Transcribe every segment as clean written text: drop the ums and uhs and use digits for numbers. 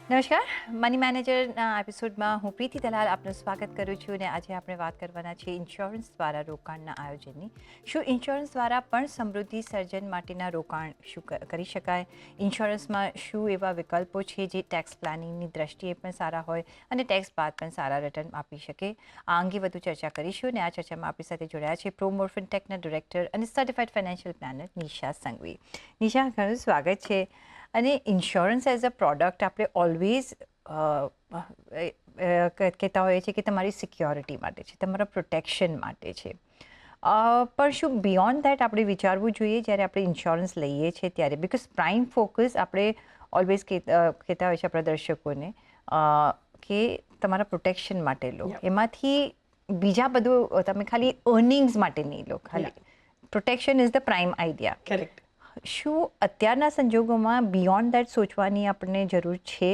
નમસ્કાર, મની મેનેજરના એપિસોડમાં હું પ્રીતિ દલાલ આપનું સ્વાગત કરું છું અને આજે આપણે વાત કરવાના છીએ ઇન્સ્યોરન્સ દ્વારા રોકાણના આયોજનની. શું ઇન્સ્યોરન્સ દ્વારા પણ સમૃદ્ધિ સર્જન માટેના રોકાણ શું કરી શકાય? ઇન્સ્યોરન્સમાં શું એવા વિકલ્પો છે જે ટેક્સ પ્લાનિંગની દ્રષ્ટિએ પણ સારા હોય અને ટેક્સ બાદ પણ સારા રિટર્ન આપી શકે? આ અંગે વધુ ચર્ચા કરીશું અને આ ચર્ચામાં આપણી સાથે જોડાયા છે પ્રોમોર્ફિન ટેકના ડિરેક્ટર અને certified financial planner Nisha Sanghvi. Nisha, ઘણું સ્વાગત છે. અને ઇન્સ્યોરન્સ એઝ અ પ્રોડક્ટ આપણે ઓલવેઝ કહેતા હોઈએ છીએ કે તમારી સિક્યોરિટી માટે છે, તમારા પ્રોટેક્શન માટે છે. પણ શું બિયોન્ડ દેટ આપણે વિચારવું જોઈએ જ્યારે આપણે ઇન્સ્યોરન્સ લઈએ છીએ ત્યારે? બિકોઝ પ્રાઇમ ફોકસ આપણે ઓલવેઝ કહેતા હોય છે આપણા દર્શકોને કે તમારા પ્રોટેક્શન માટે લો, એમાંથી બીજા બધું તમે ખાલી અર્નિંગ્સ માટે નહીં લો, ખાલી protection is the prime idea. Correct. શું અત્યારના સંજોગોમાં બિયોન્ડ દેટ સોચવાની આપણને જરૂર છે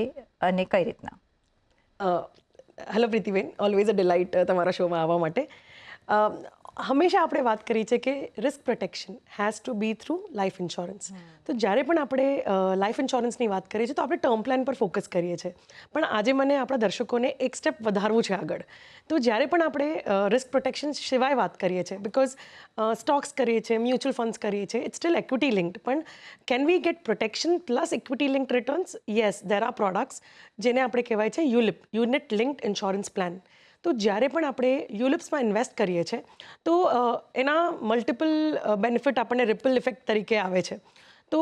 અને કઈ રીતના? Hello Pritiben, always a delight તમારા શોમાં આવવા માટે. હંમેશા આપણે વાત કરી છે કે risk protection has to be through life insurance. તો જ્યારે પણ આપણે લાઈફ ઇન્સ્યોરન્સની વાત કરીએ છીએ તો આપણે ટર્મ પ્લાન પર ફોકસ કરીએ છીએ. પણ આજે મને આપણા દર્શકોને એક સ્ટેપ વધારવું છે આગળ. તો જ્યારે પણ આપણે રિસ્ક પ્રોટેક્શન સિવાય વાત કરીએ છીએ, બિકોઝ સ્ટોક્સ કરીએ છીએ, મ્યુચ્યુઅલ ફંડ્સ કરીએ છીએ, ઇટ્સ સ્ટીલ એક્વિટી લિંક્ડ. પણ can we get protection plus equity linked returns? Yes, there are products જેને આપણે કહેવાય છે યુલિપ, યુનિટ લિંક્ડ ઇન્સ્યોરન્સ પ્લાન. તો જ્યારે પણ આપણે યુલિપ્સમાં ઇન્વેસ્ટ કરીએ છીએ તો એના મલ્ટિપલ બેનિફિટ આપણને રિપલ ઇફેક્ટ તરીકે આવે છે. તો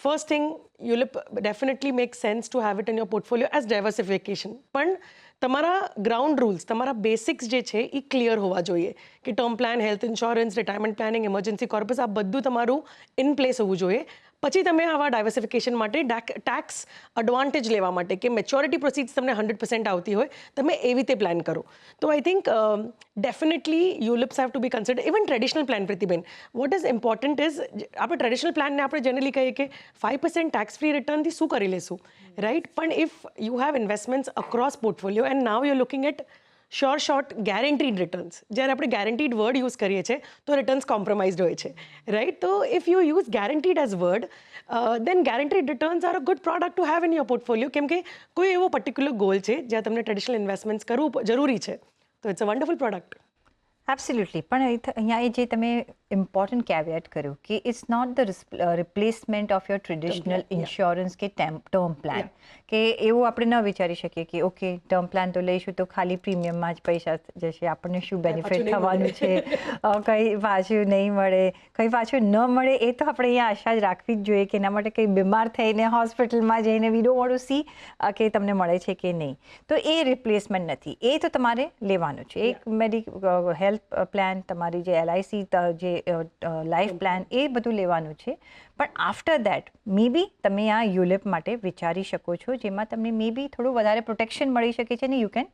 first thing, ULIP definitely make sense to have it in your portfolio as diversification. પણ તમારા ગ્રાઉન્ડ રૂલ્સ, તમારા બેસિક્સ જે છે એ ક્લિયર હોવા જોઈએ કે term plan, health insurance, retirement planning, emergency corpus, આ બધું તમારું ઇન પ્લેસ હોવું જોઈએ. પછી તમે આવા ડાયવર્સિફિકેશન માટે ટેક્સ એડવાન્ટેજ લેવા માટે કે મેચ્યોરિટી પ્રોસીડ્સ તમને 100% આવતી હોય, તમે એવી રીતે પ્લાન કરો. તો I think definitely ULIPs have to be consider. Even traditional plan, Pritiben, what is important is આપણે ટ્રેડિશનલ પ્લાનને આપણે જનરલી કહીએ કે 5% ટેક્સ ફ્રી રિટર્નથી શું કરી લેશું, રાઈટ? પણ if you have investments across portfolio and now you looking at short guaranteed returns, જ્યારે આપણે ગેરંટીડ વર્ડ યુઝ કરીએ છીએ તો રિટર્ન્સ કોમ્પ્રોમાઇઝડ હોય છે, રાઈટ? તો if you use guaranteed as word, then guaranteed returns are a good product to have in your portfolio. કેમ કે કોઈ એવો પર્ટિક્યુલર ગોલ છે જ્યાં તમને ટ્રેડિશનલ ઇન્વેસ્ટમેન્ટ્સ કરવું જરૂરી છે, તો it's a wonderful product. Absolutely. પણ અહીંયા એ જે તમે ઇમ્પોર્ટન્ટ કેવેટ કર્યું કે it's not the replacement of your traditional insurance કે ટર્મ પ્લાન, કે એવું આપણે ન વિચારી શકીએ કે ઓકે ટર્મ પ્લાન તો લઈશું તો ખાલી પ્રીમિયમમાં જ પૈસા જશે, આપણને શું બેનિફિટ થવાનું છે, કંઈ પાછું નહીં મળે, કંઈ પાછું ન મળે. એ તો આપણે અહીંયા આશા જ રાખવી જ જોઈએ કે એના માટે કંઈ બીમાર થઈને હોસ્પિટલમાં જઈને we don't want to C કે તમને મળે છે કે નહીં. તો એ રિપ્લેસમેન્ટ નથી, એ તો તમારે લેવાનું છે. એક હેલ્થ પ્લાન, તમારી જે LIC, જે લાઈફ પ્લાન, એ બધું લેવાનું છે. પણ આફ્ટર દેટ મે બી તમે આ યુલિપ માટે વિચારી શકો છો, જેમાં તમને મે બી થોડું વધારે પ્રોટેક્શન મળી શકે છે અને યુ કેન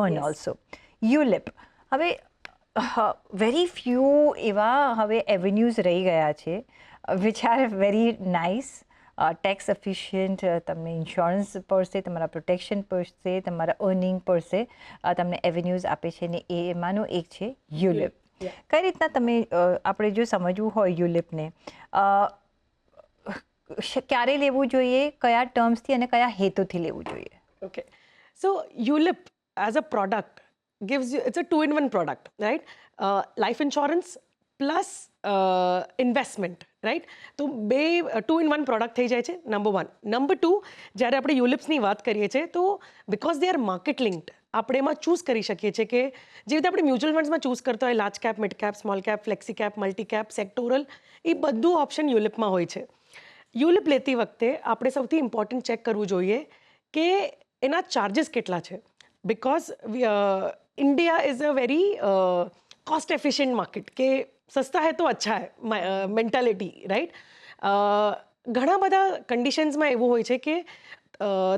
અર્ન ઓલ્સો. યુલિપ હવે વેરી ફ્યુ એવા હવે એવન્યુઝ રહી ગયા છે which are very nice, tax efficient, તમને ઇન્સ્યોરન્સ પડશે, તમારા પ્રોટેક્શન પડશે, તમારા અર્નિંગ પડશે, તમને એવન્યુઝ આપે છે ને એમાંનું એક છે યુલિપ. કઈ રીતના તમે આપણે જો સમજવું હોય યુલિપને, ક્યારે લેવું જોઈએ, કયા ટર્મ્સથી અને કયા હેતુથી લેવું જોઈએ? Okay, so ULIP as a product gives you, it's a 2-in-1 product, right? Life insurance plus investment, right? તો બે 2-in-1 પ્રોડક્ટ થઈ જાય છે, નંબર 1. નંબર 2, જ્યારે આપણે યુલિપ્સની વાત કરીએ છીએ તો because they R market linked, આપણે એમાં ચૂઝ કરી શકીએ છીએ કે જે રીતે આપણે મ્યુચ્યુઅલ ફંડ્સમાં ચૂઝ કરતા હોય large cap, mid cap, small cap, flexi cap, multi cap, sectoral, એ બધું ઓપ્શન યુલિપમાં હોય છે. યુલિપ લેતી વખતે આપણે સૌથી ઇમ્પોર્ટન્ટ ચેક કરવું જોઈએ કે એના ચાર્जेस કેટલા છે. Because India is a very cost efficient market કે સસ્તા હૈ તો અચ્છા હૈ મેન્ટાલિટી, રાઈટ? ઘણા બધા કન્ડિશન્સમાં એવું હોય છે કે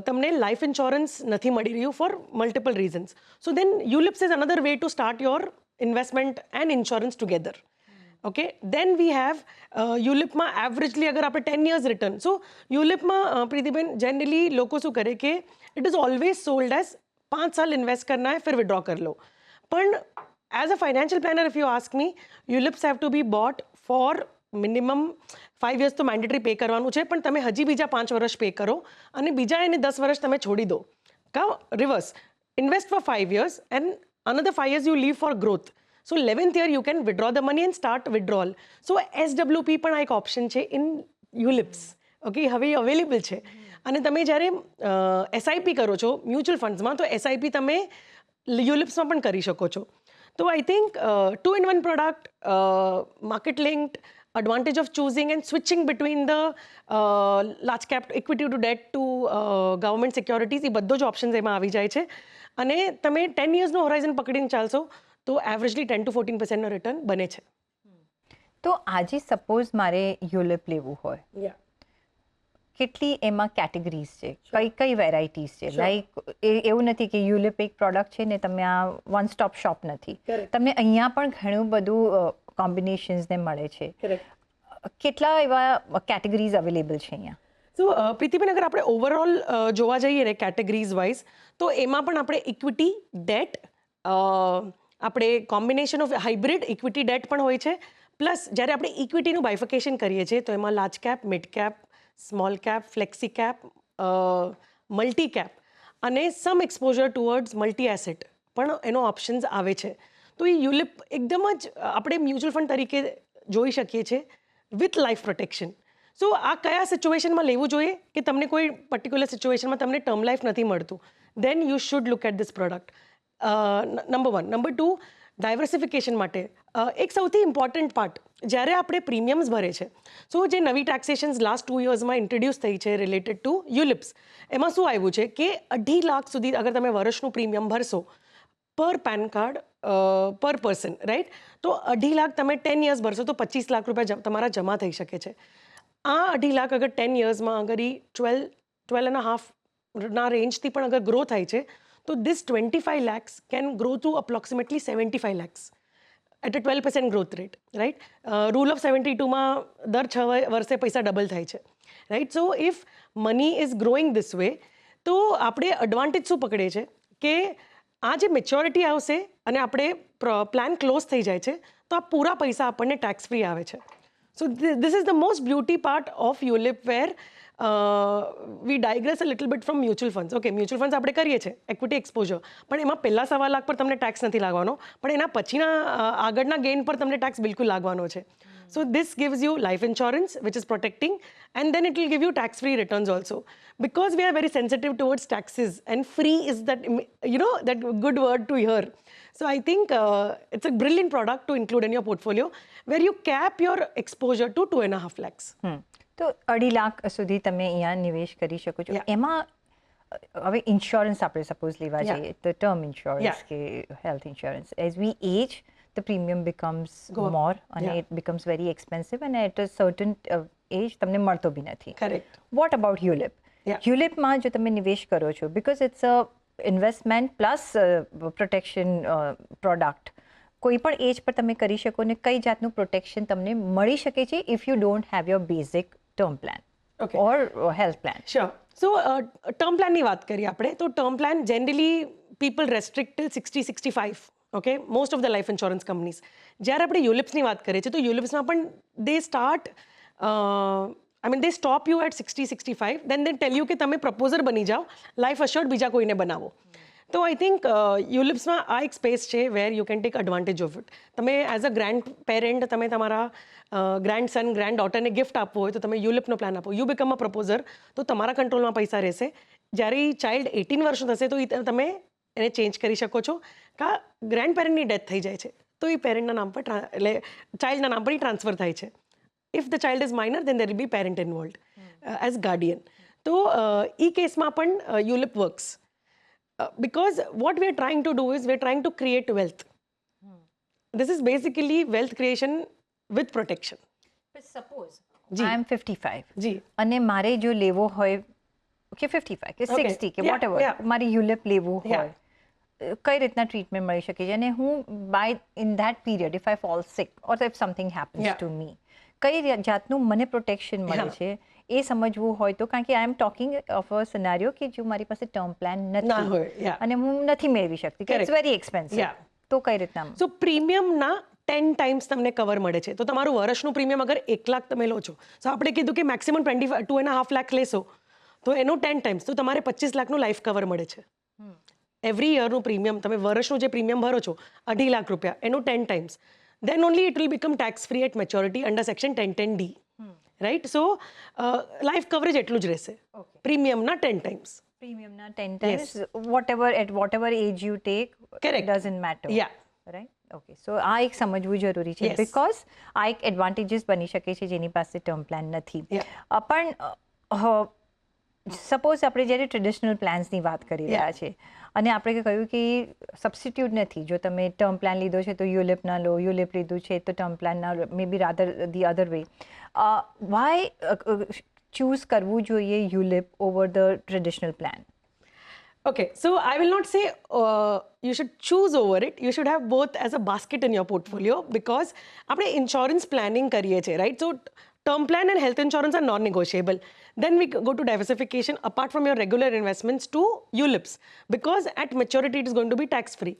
તમને લાઈફ ઇન્સ્યોરન્સ નથી મળી રહ્યું for multiple reasons. So then ULIPs is another way to start your investment and insurance together. Okay, then we have યુલિપમાં એવરેજલી અગર આપણે 10 years રિટર્ન, સો યુલિપમાં પ્રીતિબેન જનરલી લોકો શું કરે કે it is always sold as 5 साल इन्वेस्ट करना है फिर विड्रॉ कर लो. પણ as a financial planner, if you ask me, ULIPs have to be bought for minimum 5 years તો મેન્ડેટરી પે કરવાનું છે, પણ તમે હજી બીજા 5 વર્ષ પે કરો અને બીજા એને 10 વર્ષ તમે છોડી દો. કા reverse invest for 5 years and another 5 years you leave for growth. So 11th year you can withdraw the money and start withdrawal. So SWP પણ આ એક ઓપ્શન છે ઇન યુલિપ્સ. ઓકે, હવે અવેલેબલ છે. અને તમે જ્યારે એસઆઈપી કરો છો મ્યુચ્યુઅલ ફંડ્સમાં, તો એસઆઈપી તમે યુલિપ્સમાં પણ કરી શકો છો. તો I think 2-in-1 product, market linked, advantage of choosing and switching between the large cap equity to debt to government securities, એ બધો જ ઓપ્શન્સ એમાં આવી જાય છે. અને તમે 10 yearsનો હોરાઇઝન પકડીને ચાલશો તો એવરેજલી 10 to 14% રિટર્ન બને છે. તો આજે સપોઝ મારે યુલિપ લેવું હોય, કેટલી એમાં કેટેગરીઝ છે, કઈ કઈ વેરાયટીઝ છે? લાઈક એવું નથી કે યુલિપ એક પ્રોડક્ટ છે ને તમે આ વન સ્ટોપ શોપ નથી, તમને અહીંયા પણ ઘણું બધું કોમ્બિનેશન્સ ને મળે છે. કેટલા એવા કેટેગરીઝ અવેલેબલ છે અહીંયા? સો પ્રીતિબેન, અગર આપણે ઓવરઓલ જોવા જઈએ ને કેટેગરીઝ વાઇઝ, તો એમાં પણ આપણે ઇક્વિટી, ડેટ, આપણે combination of hybrid equity date પણ હોય છે. પ્લસ જ્યારે આપણે ઇક્વિટીનું બાયફિકેશન કરીએ છીએ તો એમાં large cap, mid cap, small cap, flexi cap, multi cap અને some exposure towards multi asset પણ એનો ઓપ્શન્સ આવે છે. તો એ યુલિપ એકદમ જ આપણે મ્યુચ્યુઅલ ફંડ તરીકે જોઈ શકીએ છીએ વિથ લાઈફ પ્રોટેક્શન. સો આ કયા સિચ્યુએશનમાં લેવું જોઈએ કે તમને કોઈ પર્ટિક્યુલર સિચ્યુએશનમાં તમને ટર્મ લાઈફ નથી મળતું, then you should look at this product. Number 1. Number 2, diversification માટે એક સૌથી ઇમ્પોર્ટન્ટ પાર્ટ, જ્યારે આપણે પ્રીમિયમ્સ ભરે છે, સો જે નવી ટેક્સેશન્સ લાસ્ટ 2 yearsમાં ઇન્ટ્રોડ્યુસ થઈ છે રિલેટેડ ટુ યુલિપ્સ, એમાં શું આવ્યું છે કે 2.5 લાખ સુધી અગર તમે વર્ષનું પ્રીમિયમ ભરશો પર પેન કાર્ડ પર પર્સન, રાઈટ, તો 2.5 લાખ તમે 10 years ભરશો તો 25 લાખ રૂપિયા તમારા જમા થઈ શકે છે. આ 2.5 લાખ અગર 10 yearsમાં અગર એ 12.5 રેન્જથી પણ અગર ગ્રો થાય છે, તો this 25 lakhs can grow to approximately 75 lakhs at a 12% growth rate, right? Rule of 72માં દર 6 વર્ષે પૈસા ડબલ થાય છે, right? So if money is growing this way, તો આપણે એડવાન્ટેજ શું પકડે છે કે આ જે મેચ્યોરિટી આવશે અને આપણે પ્લાન ક્લોઝ થઈ જાય છે તો આ પૂરા પૈસા આપણને ટેક્સ ફ્રી આવે છે. So this is the most beauty part of ULIP, where we digress a little bit from mutual funds. Okay, mutual funds આપણે કરીએ છીએ equity exposure, પણ એમાં પહેલા 1.25 લાખ પર તમને ટેક્સ નથી લાગવાનો, પણ એના પછીના આગળના ગેઇન પર તમને ટેક્સ બિલકુલ લાગવાનો છે. So this gives you life insurance which is protecting, and then it will give you tax free returns also, because we are very sensitive towards taxes, and free is that, you know, that good word to hear. So I think it's a brilliant product to include in your portfolio, where you cap your exposure to 2.5 lakhs. તો 2.5 લાખ સુધી તમે અહીંયા નિવેશ કરી શકો છો. એમાં હવે ઇન્સ્યોરન્સ આપણે સપોઝ લેવા જઈએ તો ટર્મ ઇન્સ્યોરન્સ કે health insurance, as we age the premium becomes more and it becomes very expensive, and at a certain age તમને મળતો બી નથી. Correct. What about ULIP? યુલિપમાં જો તમે નિવેશ કરો છો, because it's a investment plus protection product, કોઈ પણ એજ પર તમે કરી શકો ને કઈ જાતનું પ્રોટેક્શન તમને મળી શકે છે if you don't have your basic term plan or health plan? Sure. So term plan ની વાત કરીએ આપણે, તો term plan generally people restrict till 60-65. Okay, most of the life insurance companies. જ્યારે આપણે યુલિપ્સની વાત કરીએ છીએ તો યુલિપ્સમાં પણ they start they stop you at 60-65, then they tell you કે તમે પ્રપોઝર બની જાઓ, લાઈફ અશ્યોર્ડ બીજા કોઈને બનાવો. તો આઈ થિંક યુલિપ્સમાં આ એક સ્પેસ છે where you can take advantage of it. તમે એઝ અ ગ્રેન્ડ પેરેન્ટ તમે તમારા ગ્રેન્ડ સન, ગ્રેન્ડ ડોટરને ગિફ્ટ આપવો હોય તો તમે યુલિપનો પ્લાન આપો, યુ બીકમ અ પ્રપોઝર, તો તમારા કંટ્રોલમાં પૈસા રહેશે. જ્યારે એ ચાઇલ્ડ 18 વર્ષ થશે તો એ તમે એને ચેન્જ કરી શકો છો. કા ગ્રેન્ડ પેરેન્ટની ડેથ થઈ જાય છે તો એ પેરેન્ટના નામ પર એટલે ચાઇલ્ડના નામ પર ટ્રાન્સફર થાય છે. If the child is minor then there will be parent involved as guardian. તો એ કેસમાં પણ ULIP works, because what we are trying to do is we are trying to create wealth. This is basically wealth creation with protection. But suppose I am 55 જી અને મારે જો લેવો હોય કે 55 કે 60 કે whatever, મારે યુલિપ લેવું હોય, કઈ રીતના ટ્રીટમેન્ટ મળી શકે છે? અને હું by in that period if I fall sick or if something happens to me, કઈ જાતનું મને પ્રોટેક્શન મળે છે એ સમજવું હોય તો, કારણ કે I am talking of a scenario કે જો મારી પાસે ટર્મ પ્લાન નથી અને હું નથી મેળવી શકતી, કે ઇટ્સ વેરી એક્સપેન્સિવ, તો કઈ રીતના? સો પ્રીમિયમના 10 ટાઈમ્સ તમને કવર મળે છે. તો તમારું વર્ષનું પ્રીમિયમ અગર 1 લાખ તમે લો છો, તો આપણે કીધું કે મેક્સિમમ 2.5 લાખ લેશો તો એનું 10 ટાઈમ્સ, તો તમારે 25 લાખનું લાઈફ કવર મળે છે. એવરી યરનું પ્રીમિયમ, તમે વર્ષનું જે પ્રીમિયમ ભરો છો 2.5 લાખ રૂપિયા, એનું 10 times, then only it will become tax free at maturity under section 1010D. Right? So life coverage એટલું જ રહેશે, પ્રીમિયમના 10 ટાઈમ્સ. પ્રીમિયમના 10 times, whatever age you take, Correct. it doesn't matter. Yeah. Right? Okay. So આ એક સમજવું જરૂરી છે, Yes. because આ એક એડવાન્ટેજીસ બની શકે છે જેની પાસે ટર્મ પ્લાન નથી. Yeah. પણ સપોઝ આપણે જ્યારે ટ્રેડિશનલ પ્લાન્સની વાત કરી રહ્યા છે અને આપણે કહ્યું કે સબસ્ટિટ્યુટ નથી, જો તમે ટર્મ પ્લાન લીધો છે તો યુલિપ ના લો, યુલિપ લીધું છે તો ટર્મ પ્લાન ના લો, maybe rather the other way. Why choose કરવું જોઈએ ULIP over the traditional plan? Okay, so I will not say you should choose over it. You should have both as a basket in your portfolio, because આપણે insurance planning કરીએ છીએ, right? So term plan and health insurance are non-negotiable. Then we go to diversification apart from your regular investments to ULIPs, because at maturity it is going to be tax free.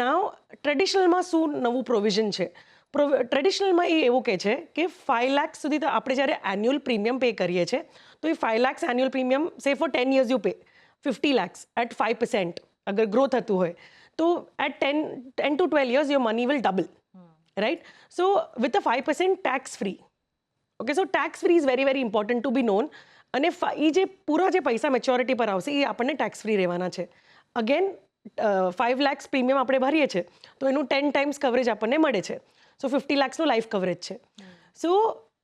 Now traditionalમાં શું નવું provision છે? ટ્રેડિશનલમાં એ એવું કહે છે કે 5 લાખ સુધી તો આપણે જ્યારે એન્યુઅલ પ્રીમિયમ પે કરીએ છીએ, તો એ 5 lakh annual premium say for 10 years you pay 50 lakhs at 5% અગર ગ્રો થતું હોય, તો at 10 to 12 years your money will double, right? So with a 5% tax free. Okay, so tax free is very very important to be known. અને એ જે પૂરા જે પૈસા maturity પર આવશે એ આપણને ટેક્સ ફ્રી રહેવાના છે. અગેન 5 lakhs પ્રીમિયમ આપણે ભરીએ છીએ તો એનું 10 times કવરેજ આપણને મળે છે. સો 50 lakhsનું લાઈફ કવરેજ છે. So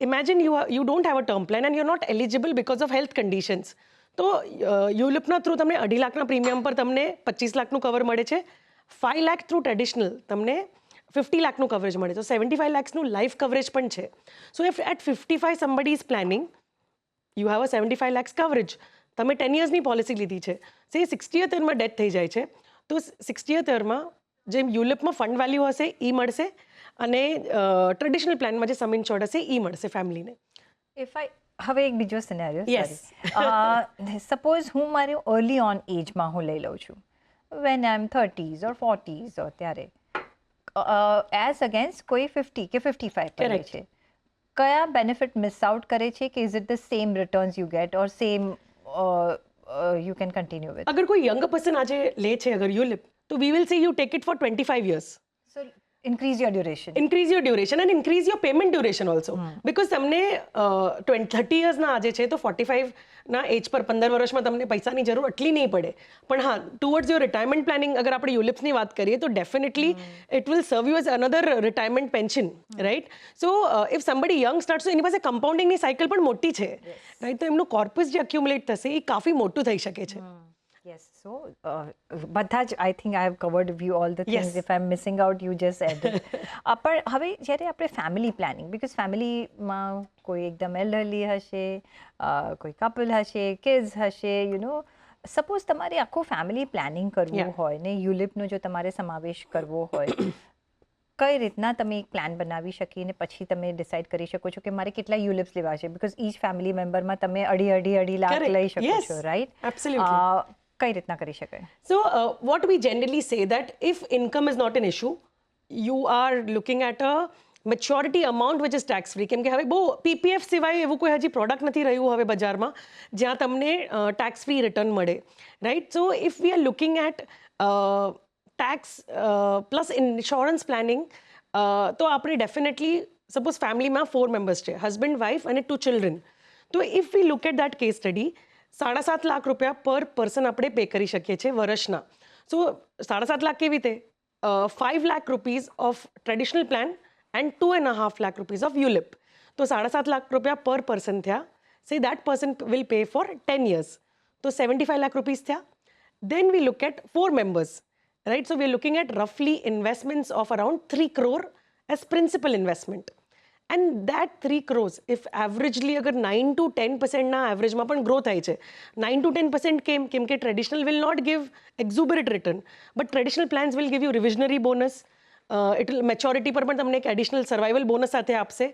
imagine you don't have a term plan and you are not eligible because of health conditions. તો યુલિપના થ્રુ તમને 2.5 લાખના પ્રીમિયમ પર તમને 25 લાખનું કવર મળે છે. 5 લાખ થ્રુ ટ્રેડિશનલ તમને 50 લાખનું કવરેજ મળે છે. 75 lakhsનું લાઈફ કવરેજ પણ છે. So if at 55 somebody is planning, you have a 75 lakhs coverage. તમે 10 yearsની પોલિસી લીધી છે, સે 60th યરમાં ડેથ થઈ જાય છે, તો 60th યરમાં જેમ યુલિપમાં ફંડ વેલ્યુ હશે એ મળશે અને ટ્રેડિશનલ પ્લાનમાં જે સમ ઇન્શ્યોર્ડ હશે એ મળશે ફેમિલીને. હવે એક બીજો સિનેરિયો, Yes. સપોઝ હું મારી અર્લી ઓન એજમાં હું લઈ લઉં છું, when I am 30s or 40s or ત્યારે, એઝ અગેન્સ્ટ કોઈ 50 કે 55 પર Correct. છે, કયા બેનિફિટ મિસ આઉટ કરે છે કે is it the same returns you get or same you can continue with? અગર કોઈ યંગ પર્સન આજે લે છે અગર યુલિપ, તો we will say you take it for 25 years. So increase your duration. Increase your duration and increase your payment duration also, because તમને 30 yearsના આજે છે તો 45ના એજ પર 15 વર્ષમાં તમને પૈસાની જરૂર એટલી નહીં પડે. પણ હા, ટુવર્ડ્સ યોર રિટાયરમેન્ટ પ્લાનિંગ અગર આપણે યુલિપ્સની વાત કરીએ તો definitely it will serve you as another retirement pension, right? So if somebody young start, તો એની પાસે કમ્પાઉન્ડિંગની સાયકલ પણ મોટી છે, રાઈટ? તો એમનું કોર્પસ જે અક્યુમ્યુલેટ થશે એ કાફી મોટું થઈ શકે છે. Yes, so બધા જ I think I have covered view all the things. Yes. If I am missing out you just add. પણ હવે જ્યારે આપણે ફેમિલી પ્લાનિંગ, બીકોઝ ફેમિલીમાં કોઈ એકદમ એલ્ડરલી હશે, કોઈ કપલ હશે, કિડ્સ હશે, યુ નો, સપોઝ તમારે આખું ફેમિલી પ્લાનિંગ કરવું Yeah. હોય ને યુલિપનો જો તમારે સમાવેશ કરવો હોય, કઈ રીતના તમે એક પ્લાન બનાવી શકીને પછી તમે ડિસાઇડ કરી શકો છો કે મારે કેટલા યુલિપ્સ લેવા છે? બીકોઝ ઈચ ફેમિલી મેમ્બરમાં તમે અઢી લાખ Correct. લઈ શકો Yes. છો, રાઈટ? Absolutely. કઈ રીતના કરી શકાય? So what we generally say that if income is not an issue, you are looking at a maturity amount which is tax free. કેમ કે હવે બહુ PPF સિવાય એવું કોઈ હજી પ્રોડક્ટ નથી રહ્યું હવે બજારમાં જ્યાં તમને ટેક્સ ફ્રી રિટર્ન મળે, right? So if we are looking at tax plus insurance planning, તો આપણે ડેફિનેટલી સપોઝ ફેમિલીમાં 4 members છે, હસબન્ડ, વાઇફ અને 2 children. તો if we look at that case study, 7.5 lakh રૂપિયા પર પર્સન આપણે પે કરી શકીએ છીએ વર્ષના. સો 7.5 લાખ કેવી રીતે? 5 lakh rupees of traditional plan and 2.5 lakh rupees of ULIP. તો 7.5 લાખ રૂપિયા પર પર્સન થયા. Say that person will pay for 10 years. તો 75 lakh rupees થયા. Then we look at 4 members, right? So we are looking at roughly investments of around 3 crore as principal investment. And that 3 crores, if averagely અગર 9 to 10% ના એવરેજમાં પણ grow થાય છે, 9 to 10% કેમ કે traditional will not give exuberant return, but traditional plans will give you reversionary bonus. It maturity પર પણ તમને એક એડિશનલ સર્વાઇવલ બોનસ સાથે આપશે.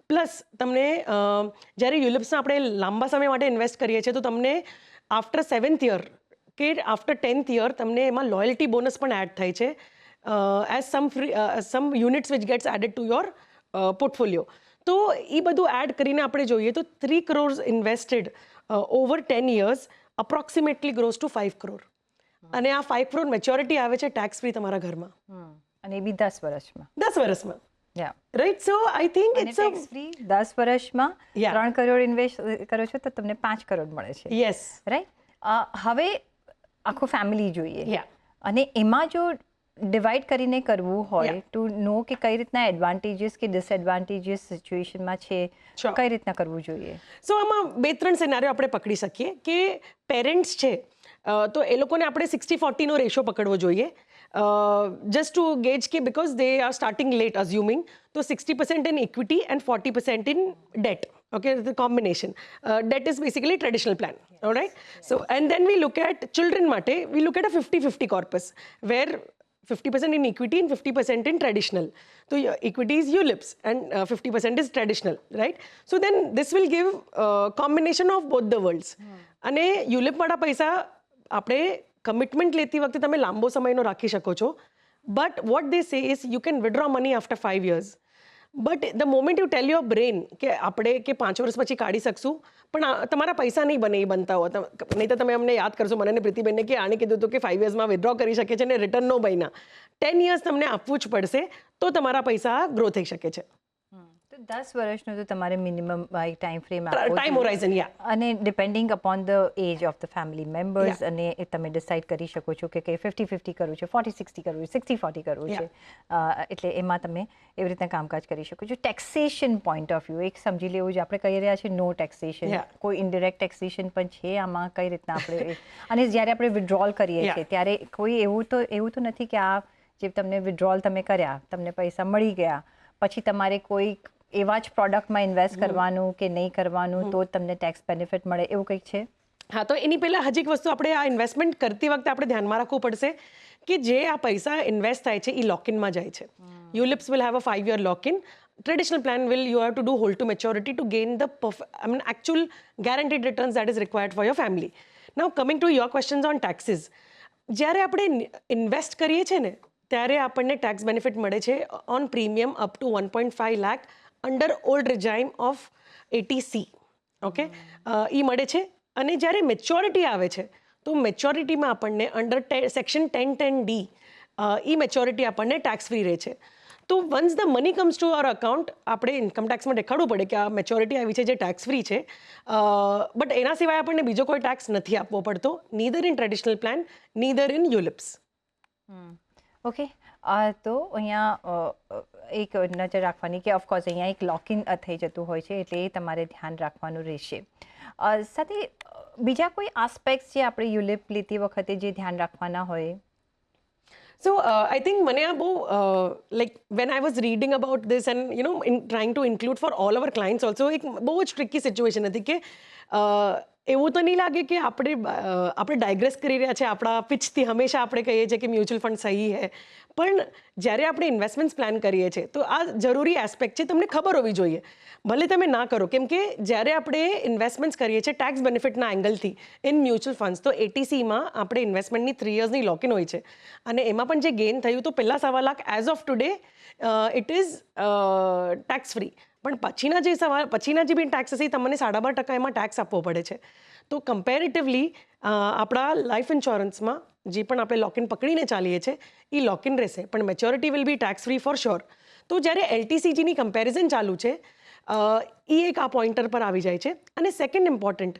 પ્લસ તમને જ્યારે યુલિપ્સમાં આપણે લાંબા સમય માટે ઇન્વેસ્ટ કરીએ છીએ તો તમને આફ્ટર 7th year કે આફ્ટર 10th year તમને એમાં લોયલ્ટી બોનસ પણ એડ થાય છે. As some units which gets added to your portfolio. તો એ બધું એડ કરીને આપણે જોઈએ તો 3 crores invested over 10 years approximately grows to 5 crore. અને આ 5 crore મેચ્યોરિટી આવે છે ટેક્સ ફ્રી તમારા ઘરમાં અને એ બી 10 વર્ષમાં. 10 વર્ષમાં. યા રાઈટ. સો આઈ થિંક અને ઇટ્સ ટેક્સ ફ્રી 10 વર્ષમાં Yeah. 3 કરોડ ઇન્વેસ્ટ કરો છો તો તમને 5 કરોડ મળે છે. યસ. રાઈટ. હવે આખું ફેમિલી જોઈએ યા. અને એમાં જો ડિવાઈડ કરીને કરવું હોય Yeah. ટુ નો કે કઈ રીતના એડવાન્ટેજીસ કે ડિસએડવાન્ટેજીસ સિચ્યુએશનમાં છે, Sure. કઈ રીતના કરવું જોઈએ? સો આમાં 2-3 સિનારીઓ આપણે પકડી શકીએ કે પેરેન્ટ્સ છે તો એ લોકોને આપણે 60-40 નો રેશિયો પકડવો જોઈએ. જસ્ટ ટુ ગેજ કે because they are starting let assuming, તો 60% in equity and 40% in debt. Okay, the combination. Debt is basically traditional plan. All right. So, and then we look at children mate, we look at a 50-50 corpus where 50% in equity and 50% in traditional. So equity is ULIPs and 50% is traditional, right? So then this will give combination of both the worlds. અને યુલિપ વાળા પૈસા આપણે commitment લેતી વખતે તમે લાંબો સમયનો રાખી શકો છો, બટ વોટ દે સે is you can withdraw money after 5 years. But the moment you tell your brain કે આપણે કે 5 વર્ષ પછી કાઢી શકશું, પણ તમારા પૈસા નહીં બને એ બનતા હોય, નહીં તો તમે અમને યાદ કરશો મને ને પ્રીતિબેનને કે આણે કીધું હતું કે 5 yearsમાં વિડ્રો કરી શકે છે ને રિટર્ન નો બન્યા. 10 years તમને આપવું જ પડશે તો તમારા પૈસા ગ્રો થઈ શકે છે. તો 10 વર્ષનો તો તમારે minimum time frame time horizon. Yeah. અને depending upon the age of the family members, અને એ તમે ડિસાઇડ કરી શકો છો કે 50-50 કરવું છે, 40-60 કરવું છે, 60-40 કરવું છે. એટલે એમાં તમે એવી રીતના કામકાજ કરી શકો છો. ટેક્સેશન પોઈન્ટ ઓફ વ્યૂ એક સમજી લેવું છે, આપણે કહી રહ્યા છીએ નો ટેક્સેશન, કોઈ ઇનડિરેક્ટ ટેક્સેશન પણ છે આમાં, કઈ રીતના આપણે અને જ્યારે આપણે વિડ્રોલ કરીએ છીએ ત્યારે કોઈ એવું તો નથી કે આ જે તમને વિડ્રોલ તમે કર્યા, તમને પૈસા મળી ગયા, પછી તમારે કોઈ એવા જ પ્રોડક્ટમાં ઇન્વેસ્ટ કરવાનું કે નહીં કરવાનું તો તમને ટેક્સ બેનિફિટ મળે, એવું કંઈક છે? હા, તો એની પહેલાં હજી એક વસ્તુ આપણે આ ઇન્વેસ્ટમેન્ટ કરતી વખતે આપણે ધ્યાનમાં રાખવું પડશે કે જે આ પૈસા ઇન્વેસ્ટ થાય છે એ લોકિનમાં જાય છે. ULIPs will have a 5-year lock-in. Traditional plan will you have to do hold to maturity to gain the actual guaranteed returns that is required for your family. Now coming to your questions on taxes, જ્યારે આપણે invest કરીએ છીએ ને ત્યારે આપણને tax benefit મળે છે on premium up to 1.5 lakh under old regime of 80C. Okay, એ મળે છે. અને જ્યારે મેચ્યોરિટી આવે છે તો મેચ્યોરિટીમાં આપણને અંડર સેક્શન 1010D એ મેચ્યોરિટી આપણને ટેક્સ ફ્રી રહે છે. તો once the money comes to our account આપણે ઇન્કમ ટેક્સમાં દેખાડવું પડે કે આ મેચ્યોરિટી આવી છે જે ટેક્સ ફ્રી છે, બટ એના સિવાય આપણને બીજો કોઈ ટેક્સ નથી આપવો પડતો, neither in traditional plan neither in ULIPs. Okay. તો અહીંયા એક નજર રાખવાની કે ઓફકોર્સ અહીંયા એક લોકિન થઈ જતું હોય છે એટલે એ તમારે ધ્યાન રાખવાનું રહેશે. સાથે બીજા કોઈ આસ્પેક્ટ્સ જે આપણે યુલિપ લેતી વખતે જે ધ્યાન રાખવાના હોય? So I think મને આ બહુ like when I was reading about this and you know in trying to include for all our clients also એક બહુ જ ટ્રિકી સિચ્યુએશન હતી કે એવું તો નહીં લાગે કે આપણે ડાયગ્રેસ કરી રહ્યા છે આપણા પિચથી. હંમેશા આપણે કહીએ છીએ કે મ્યુચ્યુઅલ ફંડ સહી હે, પણ જ્યારે આપણે ઇન્વેસ્ટમેન્ટ્સ પ્લાન કરીએ છીએ તો આ જરૂરી એસ્પેક્ટ છે, તમને ખબર હોવી જોઈએ. ભલે તમે ના કરો, કેમ કે જ્યારે આપણે ઇન્વેસ્ટમેન્ટ્સ કરીએ છીએ ટેક્સ બેનિફિટના એંગલથી ઇન મ્યુચ્યુઅલ ફંડ્સ, તો 80Cમાં આપણે ઇન્વેસ્ટમેન્ટની 3 yearsની લોકિન હોય છે અને એમાં પણ જે ગેઇન થયું તો પહેલાં 1.25 lakh as of today it is tax free, પણ પછીના જે બી ટેક્સ હશે તમને 12.5% એમાં ટેક્સ આપવો પડે છે. તો કમ્પેરેટિવલી આપણા લાઈફ ઇન્સ્યોરન્સમાં જે પણ આપણે લોકિન પકડીને ચાલીએ છીએ એ લોકિન રહેશે, પણ maturity will be tax free for sure. તો જ્યારે LTCGની કમ્પેરિઝન ચાલુ છે એ એક આ પોઈન્ટર પર આવી જાય છે. અને સેકન્ડ ઇમ્પોર્ટન્ટ,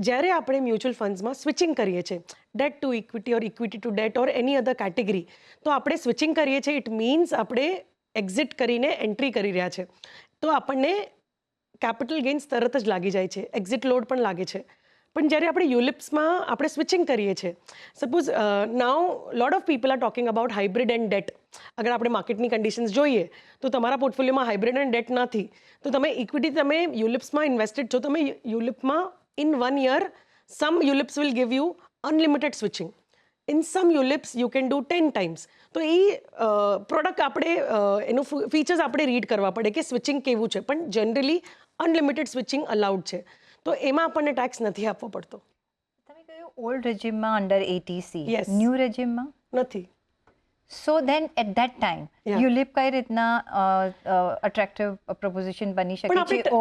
જ્યારે આપણે મ્યુચ્યુઅલ ફંડ્સમાં સ્વિચિંગ કરીએ છીએ date two equity or equity to date or any other category, તો આપણે સ્વિચિંગ કરીએ છીએ ઇટ મીન્સ આપણે એક્ઝિટ કરીને એન્ટ્રી કરી રહ્યા છે, તો આપણને કેપિટલ ગેઇન્સ તરત જ લાગી જાય છે, એક્ઝિટ લોડ પણ લાગે છે. પણ જ્યારે આપણે યુલિપ્સમાં આપણે સ્વિચિંગ કરીએ છીએ, suppose now lot of people are talking about hybrid and date. અગર આપણે માર્કેટની કન્ડિશન્સ જોઈએ તો તમારા પોર્ટફોલિયોમાં હાઇબ્રિડ એન્ડ ડેટ નથી, તો તમે ઇક્વિટી તમે યુલિપ્સમાં ઇન્વેસ્ટેડ છો, તમે યુલિપમાં in 1 year some ULIPs will give you unlimited switching, in some ULIPs you can do 10 times. તો એ પ્રોડક્ટ આપણે એનું ફીચર્સ આપણે રીડ કરવા પડે કે સ્વિચિંગ કેવું છે, પણ જનરલી અનલિમિટેડ સ્વિચિંગ અલાઉડ છે, તો એમાં આપણને ટેક્સ નથી આપવો પડતો. તમે કહ્યું ઓલ્ડ રેજિમમાં અંડર 80C, Yes. ન્યૂ રેજિમમાં નથી. So then at that time Yeah. ULIP કઈ રીતના અટ્રેક્ટિવ પ્રપોઝિશન બની શકે આપણે છે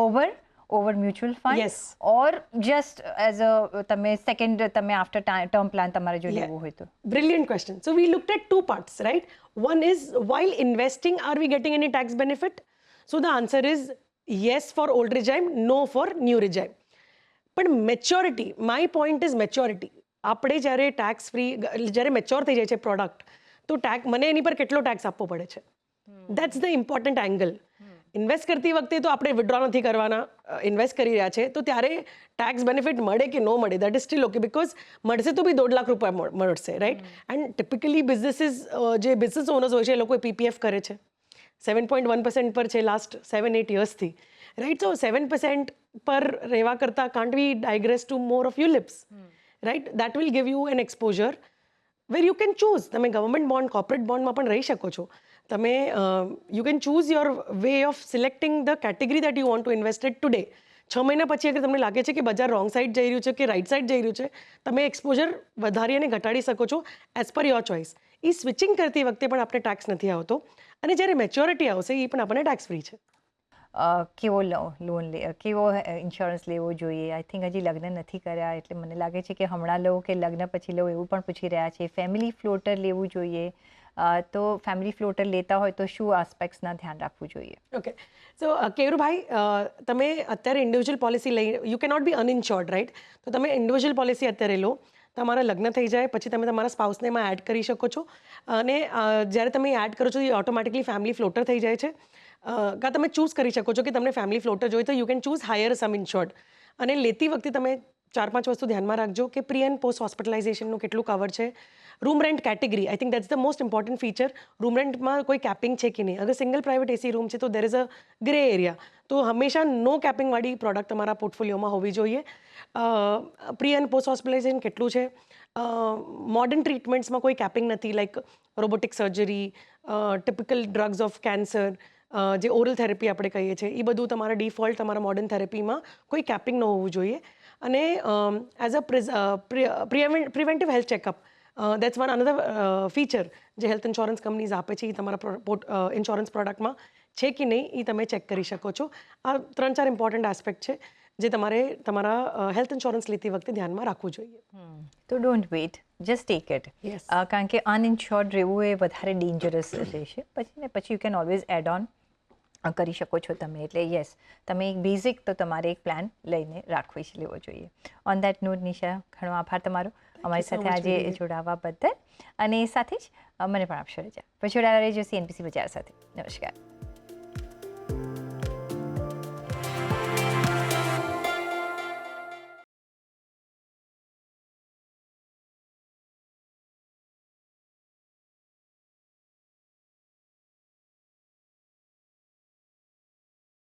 over mutual fund Yes. Or just as a તમે સેકન્ડ તમે આફ્ટર ટર્મ પ્લાન તમારે જો લેવું હોય તો Brilliant question. So we looked at two parts, right? One is while investing, are we getting any tax benefit? So the answer is yes for old regime, no for new regime. પણ maturity, my point is maturity. આપણે જ્યારે tax free, જ્યારે mature થઈ જાય છે product, તો મને એની પર કેટલો ટેક્સ આપવો પડે છે, that's the important angle. Invest કરતી વખતે તો આપણે વિડ્રો નથી કરવાના, ઇન્વેસ્ટ કરી રહ્યા છે તો ત્યારે ટેક્સ બેનિફિટ મળે કે ન મળે that is still okay, because મળશે તો બી 2.5 લાખ રૂપિયા મળશે, રાઈટ. એન્ડ ટિપિકલી બિઝનેસીસ, જે બિઝનેસ ઓનર્સ હોય છે એ લોકો પીપીએફ કરે છે, 7.1% પર છે લાસ્ટ 7-8 યર્સથી, રાઈટ. સો 7% પર રહેવા કરતાં can't we digress to more of ULIPs, right. That will give you an exposure where you can choose. તમે ગવર્મેન્ટ બોન્ડ, કોર્પોરેટ બોન્ડમાં પણ રહી શકો છો. તમે you can choose your way of selecting the category that you want to invested today. 6 મહિના પછી અગર તમને લાગે છે કે બજાર રોંગ સાઈડ જઈ રહ્યું છે કે રાઈટ સાઈડ જઈ રહ્યું છે, તમે એક્સપોઝર વધારી અને ઘટાડી શકો છો as per your choice. A switching કરતી વખતે પણ આપણે ટેક્સ નથી આવતો, અને જ્યારે મેચ્યોરિટી આવશે એ પણ આપણને ટેક્સ ફ્રી છે. કેવો લોન કેવો ઇન્સ્યોરન્સ લેવો જોઈએ? આઈ થિંક હજી લગ્ન નથી કર્યા એટલે મને લાગે છે કે હમણાં લો કે લગ્ન પછી લો એવું પણ પૂછી રહ્યા છે. ફેમિલી ફ્લોટર લેવું જોઈએ, તો ફેમિલી ફ્લોટર લેતા હોય તો શું આસ્પેક્ટ્સના ધ્યાન રાખવું જોઈએ? ઓકે, સો કેરુભાઈ, તમે અત્યારે ઇન્ડિવિજ્યુઅલ પોલિસી લઈ, યુ કેનોટ બી અનઇન્શ્યોર્ડ, રાઈટ. તો તમે ઇન્ડિવિજ્યુઅલ પોલિસી અત્યારે લો, તમારા લગ્ન થઈ જાય પછી તમે તમારા સ્પાઉસને એમાં એડ કરી શકો છો, અને જ્યારે તમે એડ કરો છો એ ઓટોમેટિકલી ફેમિલી ફ્લોટર થઈ જાય છે. કાં તમે ચૂઝ કરી શકો છો કે તમને ફેમિલી ફ્લોટર જોઈએ તો you can choose higher sum insured. અને લેતી વખતે તમે 4-5 વસ્તુ ધ્યાનમાં રાખજો કે પ્રી એન્ડ પોસ્ટ હોસ્પિટલાઇઝેશનનું કેટલું કવર છે, room rent category, I think that's the most important feature. Room રેન્ટમાં કોઈ કેપિંગ છે કે નહીં. અગર સિંગલ પ્રાઇવેટ એસી રૂમ છે તો there is a grey area, તો હંમેશા નો કેપિંગવાળી પ્રોડક્ટ તમારા પોર્ટફોલિયોમાં હોવી જોઈએ. પ્રી એન્ડ પોસ્ટ હોસ્પિટલાઇઝેશન કેટલું છે, મોડર્ન ટ્રીટમેન્ટ્સમાં કોઈ કેપિંગ નથી, like robotic surgery, typical drugs of cancer, જે ઓરલ થેરેપી આપણે કહીએ છીએ, એ બધું તમારા ડિફોલ્ટ તમારા મોડર્ન થેરેપીમાં કોઈ કેપિંગ ન હોવું જોઈએ. અને as a preventive health checkup, that's one another feature જે હેલ્થ ઇન્સ્યોરન્સ કંપનીઝ આપે છે, એ તમારા ઇન્સ્યોરન્સ પ્રોડક્ટમાં છે કે નહીં એ તમે ચેક કરી શકો છો. આ 3-4 ઇમ્પોર્ટન્ટ એસ્પેક્ટ છે જે તમારે તમારા હેલ્થ ઇન્સ્યોરન્સ લેતી વખતે ધ્યાનમાં રાખવું જોઈએ. તો don't wait, just take it. Yes. કારણ કે અનઇન્શ્યોર્ડ રહેવું એ વધારે ડેન્જરસ રહેશે. પછી you can always add on કરી શકો છો તમે. એટલે યસ, તમે એક બેઝિક તો તમારે એક પ્લાન લઈને રાખવી જ લેવો જોઈએ. ઓન દેટ નોટ, નિશા, ઘણો આભાર તમારો અમારી સાથે આજે જોડાવા બદલ, અને સાથે જ મને પણ આપશો રજા. પછી જોડાયેલા રહેજો CNBC બજાર સાથે. નમસ્કાર.